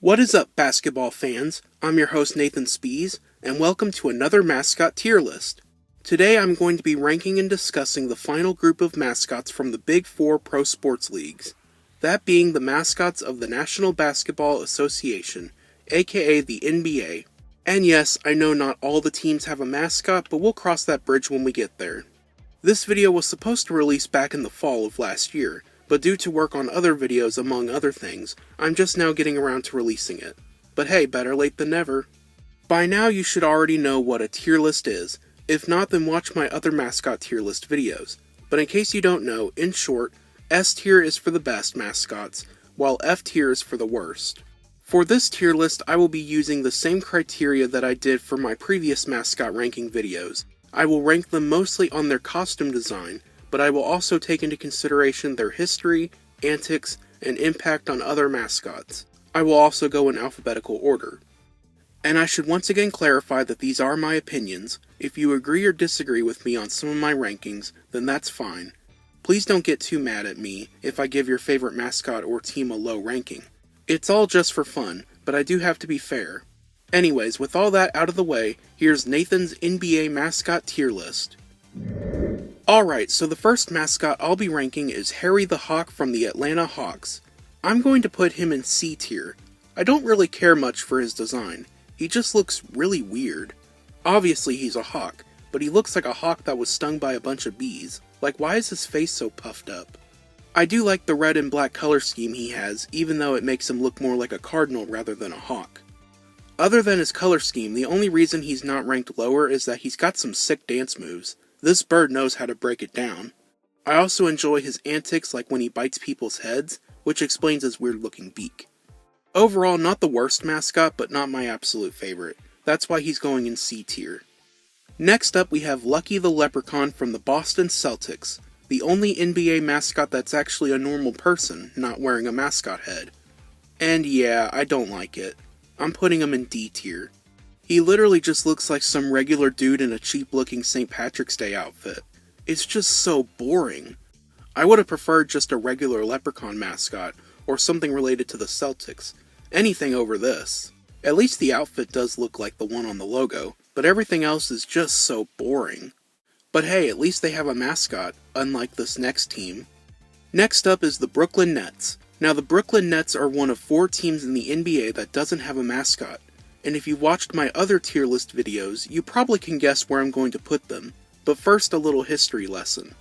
What is up, basketball fans? I'm your host Nathan Spees, and welcome to another mascot tier list. Today I'm going to be ranking and discussing the final group of mascots from the Big Four pro sports leagues, that being the mascots of the National Basketball Association, aka the NBA. And yes, I know not all the teams have a mascot, but we'll cross that bridge when we get there. This video was supposed to release back in the fall of last year, but due to work on other videos among other things, I'm just now getting around to releasing it. But hey, better late than never. By now you should already know what a tier list is. If not, then watch my other mascot tier list videos. But in case you don't know, in short, S tier is for the best mascots, while F tier is for the worst. For this tier list, I will be using the same criteria that I did for my previous mascot ranking videos. I will rank them mostly on their costume design, but I will also take into consideration their history, antics, and impact on other mascots. I will also go in alphabetical order. And I should once again clarify that these are my opinions. If you agree or disagree with me on some of my rankings, then that's fine. Please don't get too mad at me if I give your favorite mascot or team a low ranking. It's all just for fun, but I do have to be fair. Anyways, with all that out of the way, here's Nathan's NBA mascot tier list. Alright, so the first mascot I'll be ranking is Harry the Hawk from the Atlanta Hawks. I'm going to put him in C tier. I don't really care much for his design. He just looks really weird. Obviously he's a hawk, but he looks like a hawk that was stung by a bunch of bees. Like, why is his face so puffed up? I do like the red and black color scheme he has, even though it makes him look more like a cardinal rather than a hawk. Other than his color scheme, the only reason he's not ranked lower is that he's got some sick dance moves. This bird knows how to break it down. I also enjoy his antics, like when he bites people's heads, which explains his weird looking beak. Overall, not the worst mascot, but not my absolute favorite. That's why he's going in C tier. Next up we have Lucky the Leprechaun from the Boston Celtics, the only NBA mascot that's actually a normal person, not wearing a mascot head. And yeah, I don't like it. I'm putting him in D tier. He literally just looks like some regular dude in a cheap-looking St. Patrick's Day outfit. It's just so boring. I would have preferred just a regular Leprechaun mascot, or something related to the Celtics. Anything over this. At least the outfit does look like the one on the logo, but everything else is just so boring. But hey, at least they have a mascot, unlike this next team. Next up is the Brooklyn Nets. Now the Brooklyn Nets are one of 4 teams in the NBA that doesn't have a mascot. And if you watched my other tier list videos, you probably can guess where I'm going to put them. But first, a little history lesson.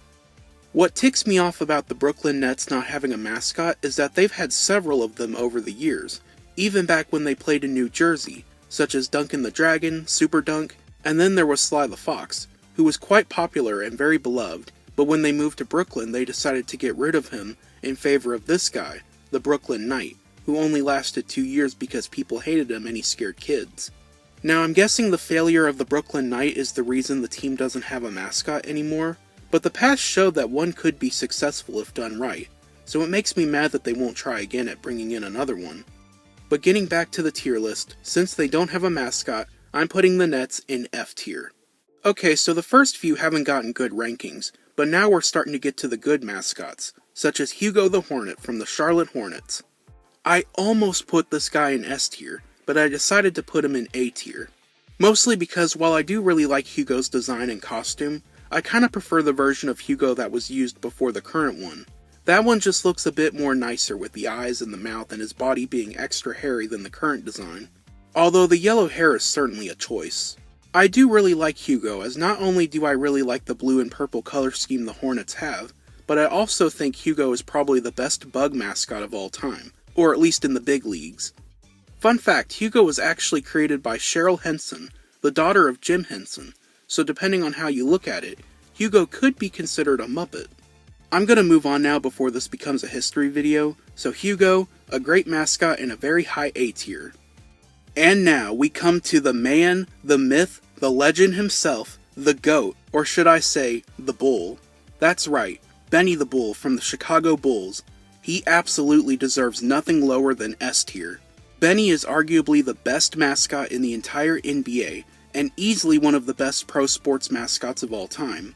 What ticks me off about the Brooklyn Nets not having a mascot is that they've had several of them over the years, even back when they played in New Jersey, such as Duncan the Dragon, Super Dunk, and then there was Sly the Fox, who was quite popular and very beloved, but when they moved to Brooklyn they decided to get rid of him in favor of this guy, the Brooklyn Knight, who only lasted 2 years because people hated him and he scared kids. Now I'm guessing the failure of the Brooklyn Knight is the reason the team doesn't have a mascot anymore, but the past showed that one could be successful if done right, so it makes me mad that they won't try again at bringing in another one. But getting back to the tier list, since they don't have a mascot, I'm putting the Nets in F tier. Okay, so the first few haven't gotten good rankings, but now we're starting to get to the good mascots, such as Hugo the Hornet from the Charlotte Hornets. I almost put this guy in S tier, but I decided to put him in A tier. Mostly because while I do really like Hugo's design and costume, I kinda prefer the version of Hugo that was used before the current one. That one just looks a bit more nicer with the eyes and the mouth and his body being extra hairy than the current design. Although the yellow hair is certainly a choice. I do really like Hugo, as not only do I really like the blue and purple color scheme the Hornets have, but I also think Hugo is probably the best bug mascot of all time. Or at least in the big leagues. Fun fact, Hugo was actually created by Cheryl Henson, the daughter of Jim Henson, so depending on how you look at it, Hugo could be considered a Muppet. I'm gonna move on now before this becomes a history video, so Hugo, a great mascot in a very high A tier. And now we come to the man, the myth, the legend himself, the GOAT, or should I say, the Bull. That's right, Benny the Bull from the Chicago Bulls. He absolutely deserves nothing lower than S tier. Benny is arguably the best mascot in the entire NBA, and easily one of the best pro sports mascots of all time.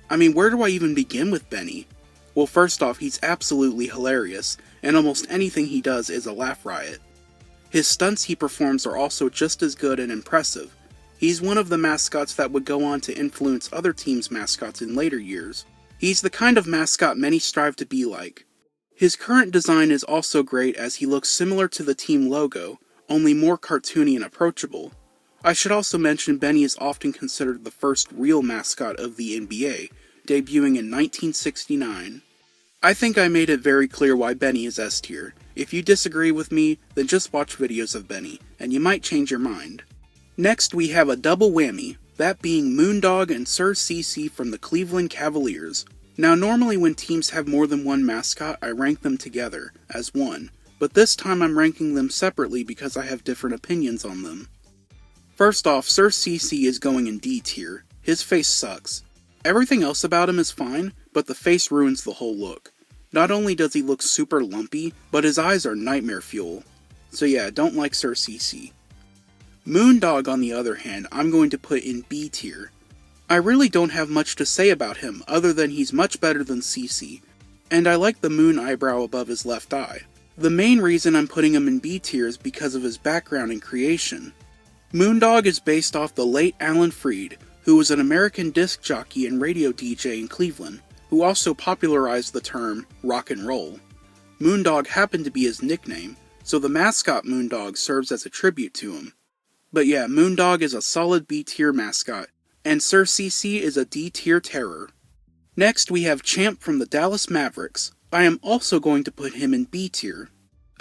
I mean, where do I even begin with Benny? Well, first off, he's absolutely hilarious, and almost anything he does is a laugh riot. His stunts he performs are also just as good and impressive. He's one of the mascots that would go on to influence other teams' mascots in later years. He's the kind of mascot many strive to be like. His current design is also great as he looks similar to the team logo, only more cartoony and approachable. I should also mention Benny is often considered the first real mascot of the NBA, debuting in 1969. I think I made it very clear why Benny is S tier. If you disagree with me, then just watch videos of Benny, and you might change your mind. Next we have a double whammy, that being Moondog and Sir CC from the Cleveland Cavaliers. Now normally when teams have more than one mascot, I rank them together, as one, but this time I'm ranking them separately because I have different opinions on them. First off, Sir CC is going in D tier. His face sucks. Everything else about him is fine, but the face ruins the whole look. Not only does he look super lumpy, but his eyes are nightmare fuel. So yeah, don't like Sir CC. Moondog, on the other hand, I'm going to put in B tier. I really don't have much to say about him other than he's much better than CC, and I like the moon eyebrow above his left eye. The main reason I'm putting him in B tier is because of his background and creation. Moondog is based off the late Alan Freed, who was an American disc jockey and radio DJ in Cleveland, who also popularized the term rock and roll. Moondog happened to be his nickname, so the mascot Moondog serves as a tribute to him. But yeah, Moondog is a solid B tier mascot, and Sir CC is a D tier terror. Next we have Champ from the Dallas Mavericks. I am also going to put him in B tier.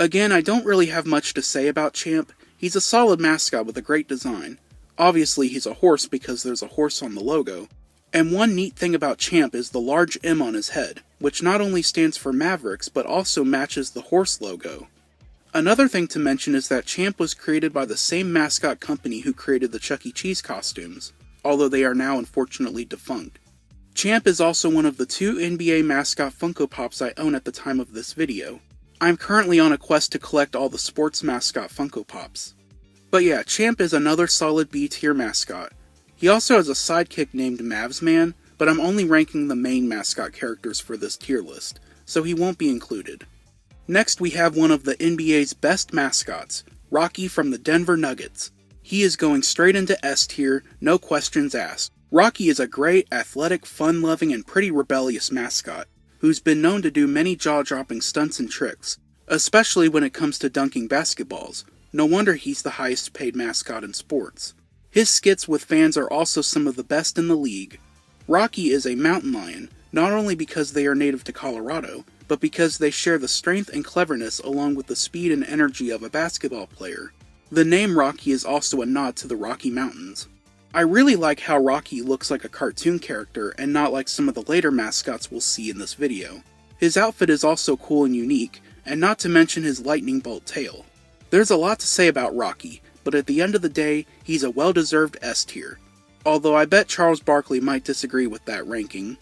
Again, I don't really have much to say about Champ. He's a solid mascot with a great design. Obviously he's a horse because there's a horse on the logo. And one neat thing about Champ is the large M on his head, which not only stands for Mavericks but also matches the horse logo. Another thing to mention is that Champ was created by the same mascot company who created the Chuck E. Cheese costumes, although they are now unfortunately defunct. Champ is also one of the 2 NBA mascot Funko Pops I own at the time of this video. I'm currently on a quest to collect all the sports mascot Funko Pops. But yeah, Champ is another solid B tier mascot. He also has a sidekick named Mavsman, but I'm only ranking the main mascot characters for this tier list, so he won't be included. Next we have one of the NBA's best mascots, Rocky from the Denver Nuggets. He is going straight into S tier, no questions asked. Rocky is a great, athletic, fun-loving, and pretty rebellious mascot, who's been known to do many jaw-dropping stunts and tricks, especially when it comes to dunking basketballs. No wonder he's the highest paid mascot in sports. His skits with fans are also some of the best in the league. Rocky is a mountain lion, not only because they are native to Colorado, but because they share the strength and cleverness along with the speed and energy of a basketball player. The name Rocky is also a nod to the Rocky Mountains. I really like how Rocky looks like a cartoon character and not like some of the later mascots we'll see in this video. His outfit is also cool and unique, and not to mention his lightning bolt tail. There's a lot to say about Rocky, but at the end of the day, he's a well-deserved S tier. Although I bet Charles Barkley might disagree with that ranking.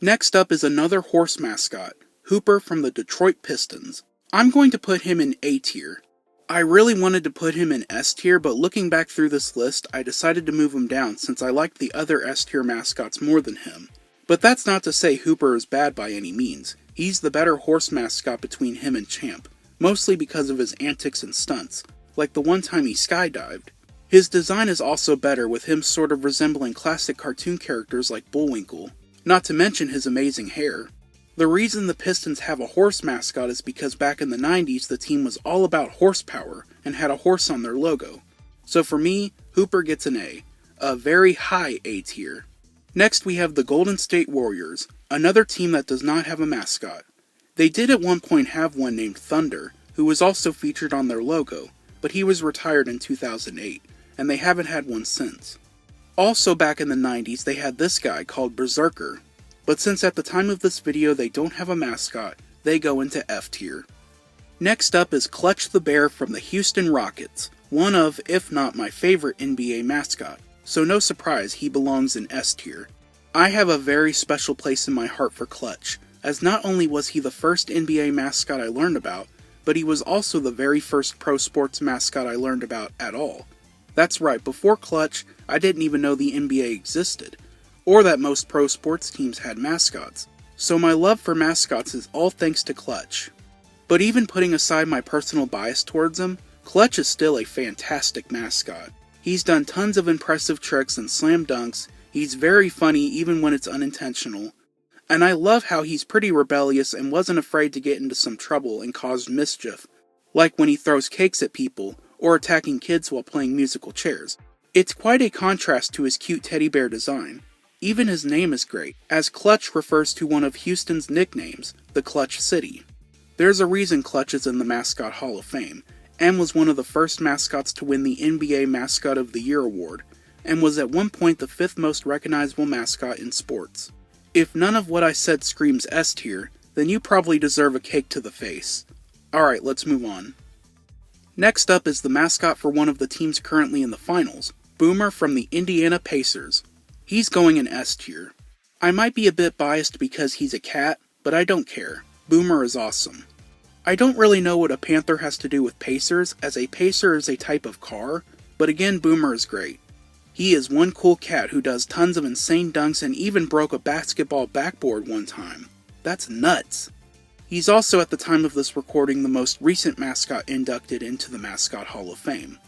Next up is another horse mascot, Hooper from the Detroit Pistons. I'm going to put him in A tier. I really wanted to put him in S tier, but looking back through this list, I decided to move him down since I liked the other S tier mascots more than him. But that's not to say Hooper is bad by any means. He's the better horse mascot between him and Champ, mostly because of his antics and stunts, like the one time he skydived. His design is also better, with him sort of resembling classic cartoon characters like Bullwinkle, not to mention his amazing hair. The reason the Pistons have a horse mascot is because back in the 90s the team was all about horsepower and had a horse on their logo. So for me, Hooper gets an a very high A tier. Next we have the Golden State Warriors, another team that does not have a mascot. They did at one point have one named Thunder, who was also featured on their logo, but he was retired in 2008, and they haven't had one since. Also back in the 90s they had this guy called Berserker, but since at the time of this video they don't have a mascot, they go into F tier. Next up is Clutch the Bear from the Houston Rockets, one of, if not my favorite NBA mascot, so no surprise he belongs in S tier. I have a very special place in my heart for Clutch, as not only was he the first NBA mascot I learned about, but he was also the very first pro sports mascot I learned about at all. That's right, before Clutch, I didn't even know the NBA existed, or that most pro sports teams had mascots, so my love for mascots is all thanks to Clutch. But even putting aside my personal bias towards him, Clutch is still a fantastic mascot. He's done tons of impressive tricks and slam dunks, he's very funny even when it's unintentional, and I love how he's pretty rebellious and wasn't afraid to get into some trouble and cause mischief, like when he throws cakes at people, or attacking kids while playing musical chairs. It's quite a contrast to his cute teddy bear design. Even his name is great, as Clutch refers to one of Houston's nicknames, the Clutch City. There's a reason Clutch is in the Mascot Hall of Fame, and was one of the first mascots to win the NBA Mascot of the Year award, and was at one point the 5th most recognizable mascot in sports. If none of what I said screams S tier, then you probably deserve a cake to the face. Alright, let's move on. Next up is the mascot for one of the teams currently in the finals, Boomer from the Indiana Pacers. He's going in S tier. I might be a bit biased because he's a cat, but I don't care. Boomer is awesome. I don't really know what a Panther has to do with Pacers, as a Pacer is a type of car, but again, Boomer is great. He is one cool cat who does tons of insane dunks and even broke a basketball backboard one time. That's nuts. He's also, at the time of this recording, the most recent mascot inducted into the Mascot Hall of Fame.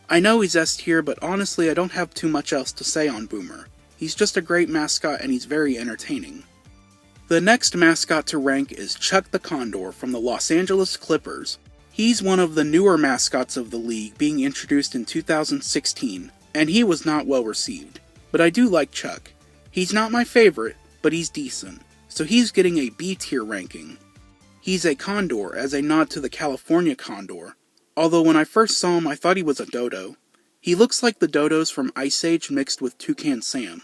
I know he's S tier, but honestly I don't have too much else to say on Boomer. He's just a great mascot and he's very entertaining. The next mascot to rank is Chuck the Condor from the Los Angeles Clippers. He's one of the newer mascots of the league, being introduced in 2016, and he was not well received. But I do like Chuck. He's not my favorite, but he's decent, so he's getting a B tier ranking. He's a condor, as a nod to the California condor, although when I first saw him I thought he was a dodo. He looks like the dodos from Ice Age mixed with Toucan Sam.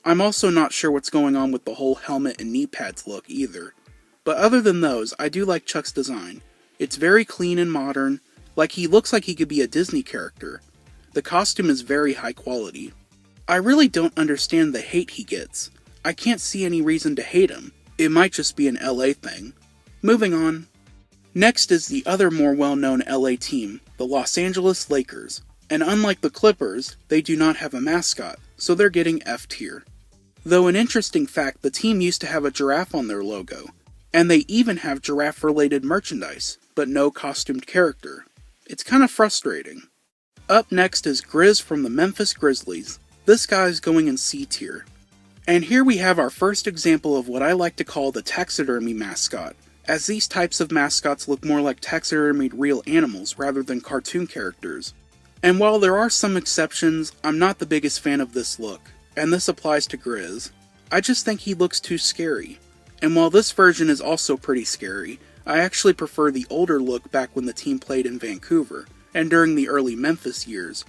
I'm also not sure what's going on with the whole helmet and knee pads look either. But other than those, I do like Chuck's design. It's very clean and modern, like he looks like he could be a Disney character. The costume is very high quality. I really don't understand the hate he gets. I can't see any reason to hate him. It might just be an LA thing. Moving on. Next is the other more well-known LA team, the Los Angeles Lakers. And unlike the Clippers, they do not have a mascot, so they're getting F tier. Though an interesting fact, the team used to have a giraffe on their logo, and they even have giraffe-related merchandise, but no costumed character. It's kind of frustrating. Up next is Grizz from the Memphis Grizzlies. This guy's going in C tier. And here we have our first example of what I like to call the taxidermy mascot, as these types of mascots look more like taxidermied real animals rather than cartoon characters. And while there are some exceptions, I'm not the biggest fan of this look. And this applies to Grizz. I just think he looks too scary. And while this version is also pretty scary, I actually prefer the older look back when the team played in Vancouver, and during the early Memphis years.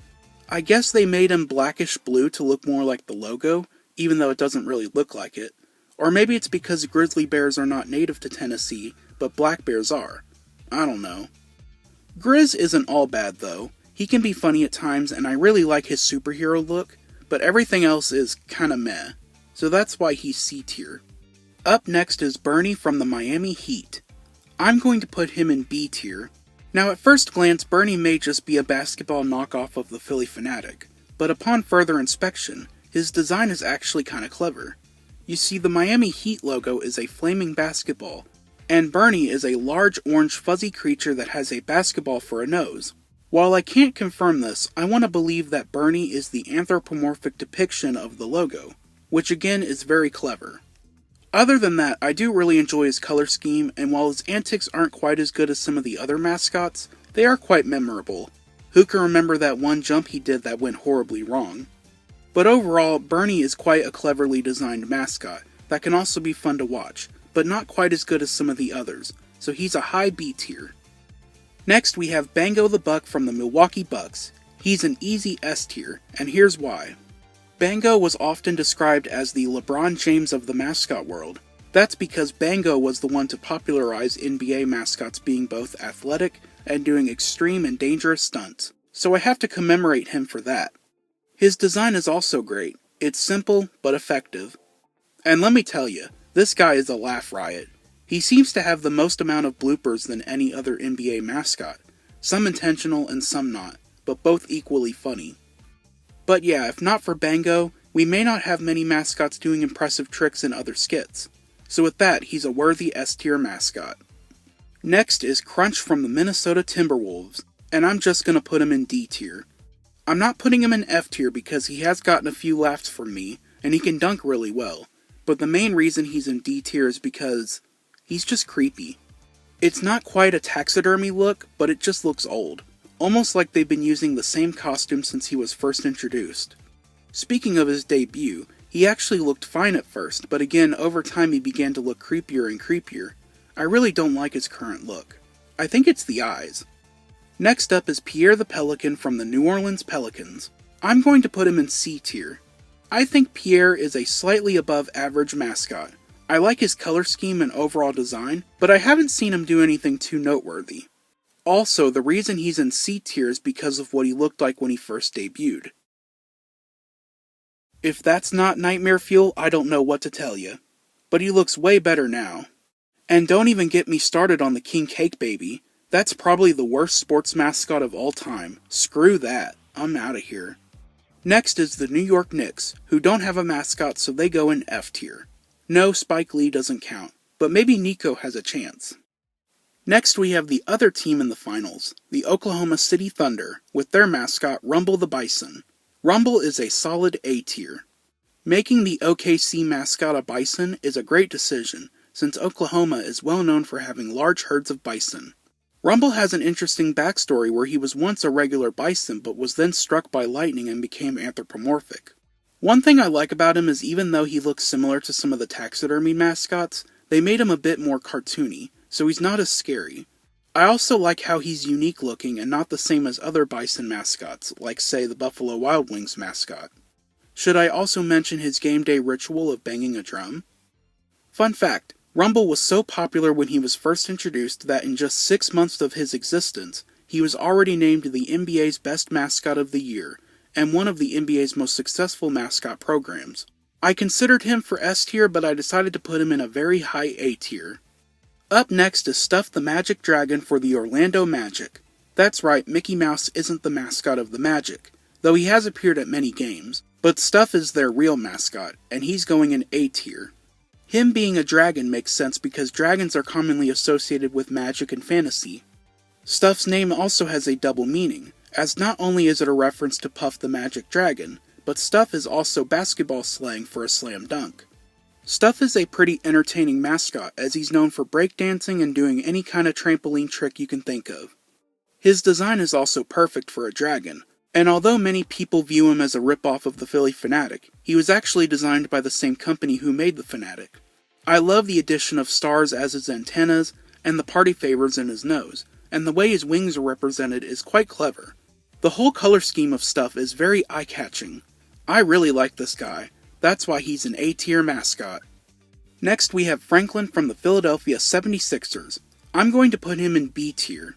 I guess they made him blackish blue to look more like the logo, even though it doesn't really look like it. Or maybe it's because grizzly bears are not native to Tennessee, but black bears are. I don't know. Grizz isn't all bad though. He can be funny at times, and I really like his superhero look, but everything else is kinda meh, so that's why he's C tier. Up next is Bernie from the Miami Heat. I'm going to put him in B tier. Now at first glance, Bernie may just be a basketball knockoff of the Philly Fanatic, but upon further inspection, his design is actually kinda clever. You see, the Miami Heat logo is a flaming basketball, and Bernie is a large orange fuzzy creature that has a basketball for a nose. While I can't confirm this, I want to believe that Bernie is the anthropomorphic depiction of the logo, which again is very clever. Other than that, I do really enjoy his color scheme, and while his antics aren't quite as good as some of the other mascots, they are quite memorable. Who can remember that one jump he did that went horribly wrong? But overall, Bernie is quite a cleverly designed mascot that can also be fun to watch, but not quite as good as some of the others, so he's a high B tier. Next we have Bango the Buck from the Milwaukee Bucks. He's an easy S tier, and here's why. Bango was often described as the LeBron James of the mascot world. That's because Bango was the one to popularize NBA mascots being both athletic and doing extreme and dangerous stunts, so I have to commemorate him for that. His design is also great. It's simple, but effective. And let me tell you, this guy is a laugh riot. He seems to have the most amount of bloopers than any other NBA mascot, some intentional and some not, but both equally funny. But yeah, if not for Bango, we may not have many mascots doing impressive tricks in other skits. So with that, he's a worthy S tier mascot. Next is Crunch from the Minnesota Timberwolves. and I'm just gonna put him in D tier. I'm not putting him in F tier because he has gotten a few laughs from me, and he can dunk really well, but the main reason he's in D tier is because he's just creepy. It's not quite a taxidermy look, but it just looks old, almost like they've been using the same costume since he was first introduced. Speaking of his debut, he actually looked fine at first, but again, over time he began to look creepier and creepier. I really don't like his current look. I think it's the eyes. Next up is Pierre the Pelican from the New Orleans Pelicans. I'm going to put him in C tier. I think Pierre is a slightly above average mascot. I like his color scheme and overall design, but I haven't seen him do anything too noteworthy. Also, the reason he's in C tier is because of what he looked like when he first debuted. If that's not nightmare fuel, I don't know what to tell you. But he looks way better now. And don't even get me started on the King Cake Baby. That's probably the worst sports mascot of all time. Screw that. I'm out of here. Next is the New York Knicks, who don't have a mascot, so they go in F tier. No, Spike Lee doesn't count, but maybe Nico has a chance. Next we have the other team in the finals, the Oklahoma City Thunder, with their mascot Rumble the Bison. Rumble is a solid A tier. Making the OKC mascot a bison is a great decision, since Oklahoma is well known for having large herds of bison. Rumble has an interesting backstory where he was once a regular bison but was then struck by lightning and became anthropomorphic. One thing I like about him is even though he looks similar to some of the taxidermy mascots, they made him a bit more cartoony, so he's not as scary. I also like how he's unique looking and not the same as other bison mascots, like say the Buffalo Wild Wings mascot. Should I also mention his game day ritual of banging a drum? Fun fact, Rumble was so popular when he was first introduced that in just 6 months of his existence, he was already named the NBA's Best Mascot of the Year, and one of the NBA's most successful mascot programs. I considered him for S tier, but I decided to put him in a very high A tier. Up next is Stuff the Magic Dragon for the Orlando Magic. That's right, Mickey Mouse isn't the mascot of the Magic, though he has appeared at many games, but Stuff is their real mascot, and he's going in A tier. Him being a dragon makes sense because dragons are commonly associated with magic and fantasy. Stuff's name also has a double meaning, as not only is it a reference to Puff the Magic Dragon, but Stuff is also basketball slang for a slam dunk. Stuff is a pretty entertaining mascot as he's known for breakdancing and doing any kind of trampoline trick you can think of. His design is also perfect for a dragon, and although many people view him as a ripoff of the Philly Fanatic, he was actually designed by the same company who made the Fanatic. I love the addition of stars as his antennas, and the party favors in his nose, and the way his wings are represented is quite clever. The whole color scheme of Stuff is very eye-catching. I really like this guy. That's why he's an A tier mascot. Next we have Franklin from the Philadelphia 76ers. I'm going to put him in B tier.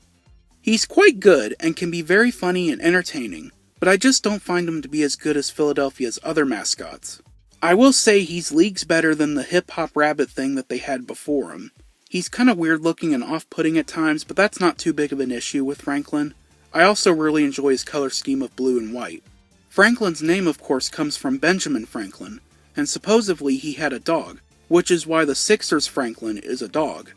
He's quite good and can be very funny and entertaining, but I just don't find him to be as good as Philadelphia's other mascots. I will say he's leagues better than the hip-hop rabbit thing that they had before him. He's kinda weird looking and off-putting at times, but that's not too big of an issue with Franklin. I also really enjoy his color scheme of blue and white. Franklin's name of course comes from Benjamin Franklin, and supposedly he had a dog, which is why the Sixers Franklin is a dog.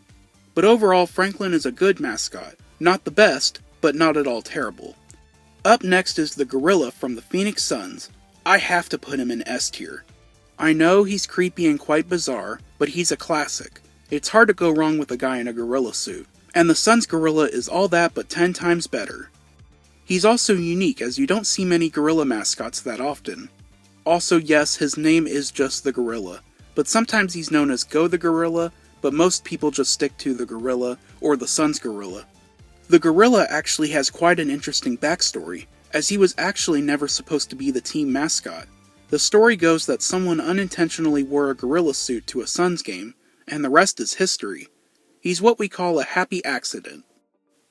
But overall, Franklin is a good mascot. Not the best, but not at all terrible. Up next is the Gorilla from the Phoenix Suns. I have to put him in S tier. I know he's creepy and quite bizarre, but he's a classic. It's hard to go wrong with a guy in a gorilla suit, and the Suns gorilla is all that but 10 times better. He's also unique as you don't see many gorilla mascots that often. Also yes, his name is just the Gorilla, but sometimes he's known as Go the Gorilla, but most people just stick to the Gorilla or the Suns Gorilla. The gorilla actually has quite an interesting backstory, as he was actually never supposed to be the team mascot. The story goes that someone unintentionally wore a gorilla suit to a Suns game, and the rest is history. He's what we call a happy accident.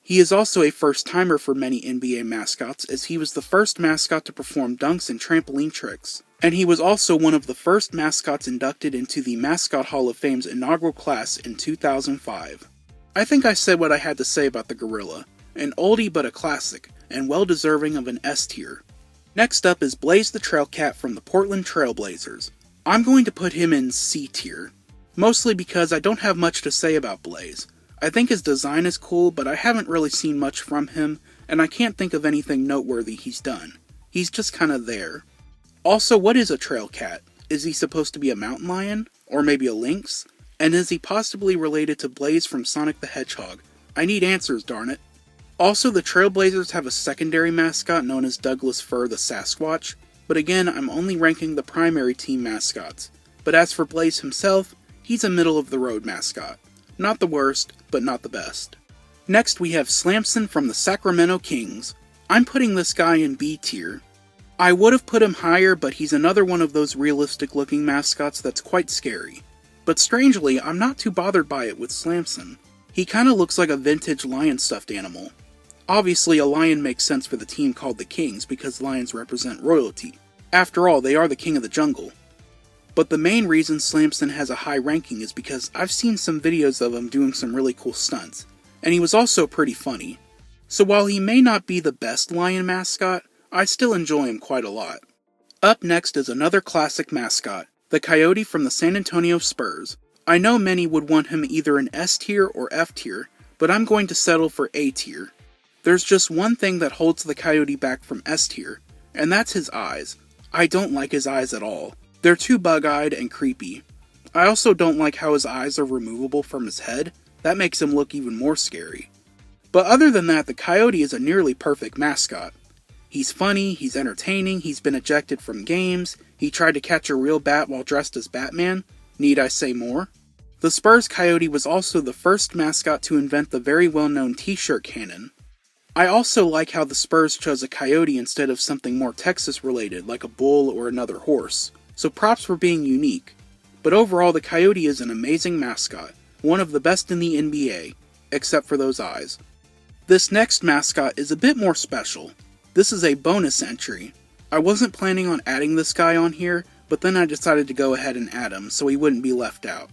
He is also a first-timer for many NBA mascots, as he was the first mascot to perform dunks and trampoline tricks. And he was also one of the first mascots inducted into the Mascot Hall of Fame's inaugural class in 2005. I think I said what I had to say about the gorilla. An oldie but a classic, and well deserving of an S tier. Next up is Blaze the Trailcat from the Portland Trail Blazers. I'm going to put him in C tier. Mostly because I don't have much to say about Blaze. I think his design is cool, but I haven't really seen much from him, and I can't think of anything noteworthy he's done. He's just kinda there. Also, what is a Trailcat? Is he supposed to be a mountain lion? Or maybe a lynx? And is he possibly related to Blaze from Sonic the Hedgehog? I need answers, darn it. Also, the Trailblazers have a secondary mascot known as Douglas Fir the Sasquatch, but again, I'm only ranking the primary team mascots. But as for Blaze himself, he's a middle-of-the-road mascot. Not the worst, but not the best. Next, we have Slamson from the Sacramento Kings. I'm putting this guy in B tier. I would have put him higher, but he's another one of those realistic-looking mascots that's quite scary. But strangely, I'm not too bothered by it with Slamson. He kinda looks like a vintage lion stuffed animal. Obviously, a lion makes sense for the team called the Kings because lions represent royalty. After all, they are the king of the jungle. But the main reason Slamson has a high ranking is because I've seen some videos of him doing some really cool stunts, and he was also pretty funny. So while he may not be the best lion mascot, I still enjoy him quite a lot. Up next is another classic mascot, the Coyote from the San Antonio Spurs. I know many would want him either in S tier or F tier, but I'm going to settle for A tier. There's just one thing that holds the Coyote back from S tier, and that's his eyes. I don't like his eyes at all. They're too bug-eyed and creepy. I also don't like how his eyes are removable from his head. That makes him look even more scary. But other than that, the Coyote is a nearly perfect mascot. He's funny, he's entertaining, he's been ejected from games, he tried to catch a real bat while dressed as Batman. Need I say more? The Spurs Coyote was also the first mascot to invent the very well-known t-shirt cannon. I also like how the Spurs chose a coyote instead of something more Texas-related like a bull or another horse, so props for being unique. But overall, the Coyote is an amazing mascot, one of the best in the NBA, except for those eyes. This next mascot is a bit more special. This is a bonus entry. I wasn't planning on adding this guy on here, but then I decided to go ahead and add him so he wouldn't be left out.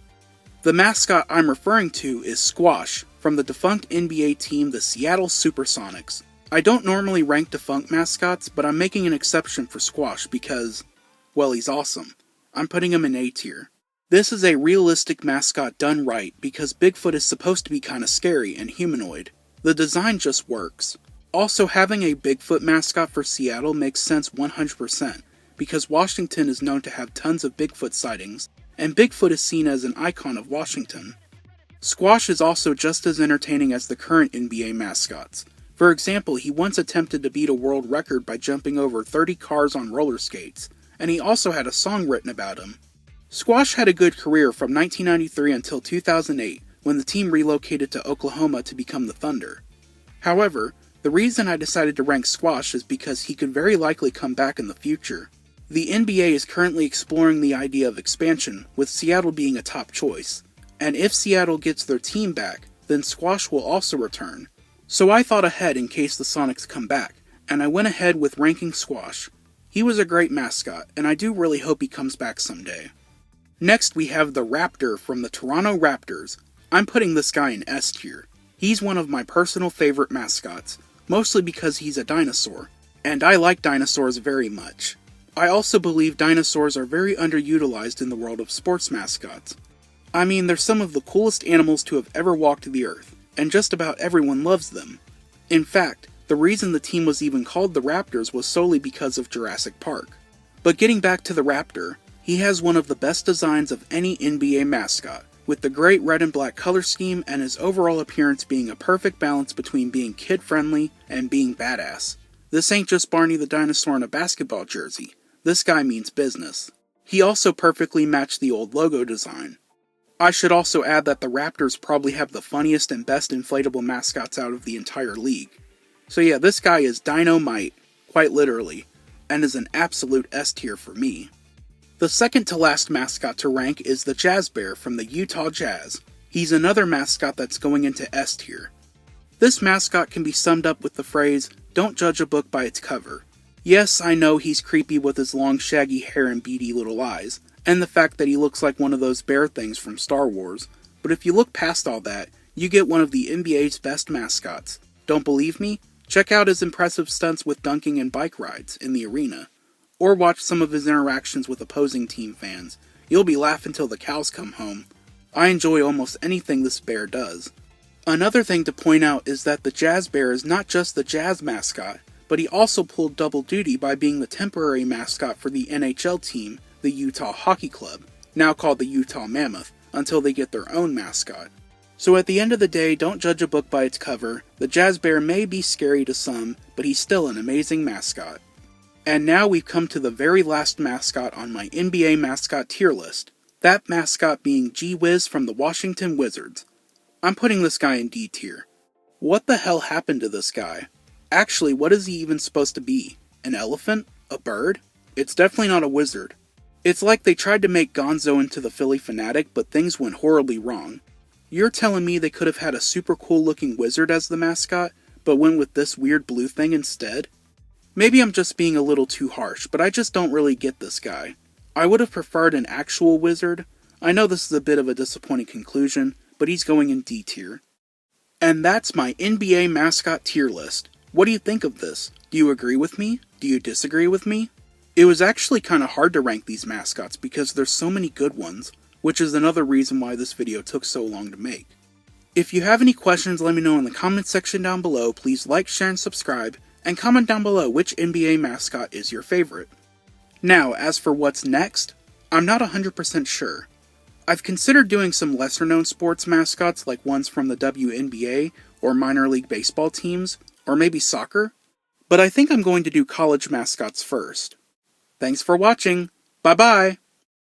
The mascot I'm referring to is Squash, from the defunct NBA team the Seattle Supersonics. I don't normally rank defunct mascots, but I'm making an exception for Squash because, well, he's awesome. I'm putting him in A tier. This is a realistic mascot done right because Bigfoot is supposed to be kinda scary and humanoid. The design just works. Also, having a Bigfoot mascot for Seattle makes sense 100%, because Washington is known to have tons of Bigfoot sightings, and Bigfoot is seen as an icon of Washington. Squash is also just as entertaining as the current NBA mascots. For example, he once attempted to beat a world record by jumping over 30 cars on roller skates, and he also had a song written about him. Squash had a good career from 1993 until 2008, when the team relocated to Oklahoma to become the Thunder. However, the reason I decided to rank Squash is because he could very likely come back in the future. The NBA is currently exploring the idea of expansion, with Seattle being a top choice. And if Seattle gets their team back, then Squash will also return. So I thought ahead in case the Sonics come back, and I went ahead with ranking Squash. He was a great mascot, and I do really hope he comes back someday. Next we have the Raptor from the Toronto Raptors. I'm putting this guy in S tier. He's one of my personal favorite mascots, mostly because he's a dinosaur, and I like dinosaurs very much. I also believe dinosaurs are very underutilized in the world of sports mascots. I mean, they're some of the coolest animals to have ever walked the earth, and just about everyone loves them. In fact, the reason the team was even called the Raptors was solely because of Jurassic Park. But getting back to the Raptor, he has one of the best designs of any NBA mascot, with the great red and black color scheme and his overall appearance being a perfect balance between being kid-friendly and being badass. This ain't just Barney the dinosaur in a basketball jersey. This guy means business. He also perfectly matched the old logo design. I should also add that the Raptors probably have the funniest and best inflatable mascots out of the entire league. So yeah, this guy is dynamite, quite literally, and is an absolute S tier for me. The second to last mascot to rank is the Jazz Bear from the Utah Jazz. He's another mascot that's going into S tier. This mascot can be summed up with the phrase, "Don't judge a book by its cover." Yes, I know he's creepy with his long shaggy hair and beady little eyes, and the fact that he looks like one of those bear things from Star Wars, but if you look past all that, you get one of the NBA's best mascots. Don't believe me? Check out his impressive stunts with dunking and bike rides in the arena. Or watch some of his interactions with opposing team fans. You'll be laughing till the cows come home. I enjoy almost anything this bear does. Another thing to point out is that the Jazz Bear is not just the Jazz mascot, but he also pulled double duty by being the temporary mascot for the NHL team, the Utah Hockey Club, now called the Utah Mammoth, until they get their own mascot. So at the end of the day, don't judge a book by its cover. The Jazz Bear may be scary to some, but he's still an amazing mascot. And now we've come to the very last mascot on my NBA mascot tier list, that mascot being G-Whiz from the Washington Wizards. I'm putting this guy in D tier. What the hell happened to this guy? Actually, what is he even supposed to be? An elephant? A bird? It's definitely not a wizard. It's like they tried to make Gonzo into the Philly Fanatic, but things went horribly wrong. You're telling me they could have had a super cool looking wizard as the mascot, but went with this weird blue thing instead? Maybe I'm just being a little too harsh, but I just don't really get this guy. I would have preferred an actual wizard. I know this is a bit of a disappointing conclusion, but he's going in D tier. And that's my NBA mascot tier list. What do you think of this? Do you agree with me? Do you disagree with me? It was actually kind of hard to rank these mascots because there's so many good ones, which is another reason why this video took so long to make. If you have any questions, let me know in the comment section down below. Please like, share, and subscribe, and comment down below which NBA mascot is your favorite. Now, as for what's next, I'm not 100% sure. I've considered doing some lesser known sports mascots like ones from the WNBA or minor league baseball teams, or maybe soccer, but I think I'm going to do college mascots first. Thanks for watching. Bye bye!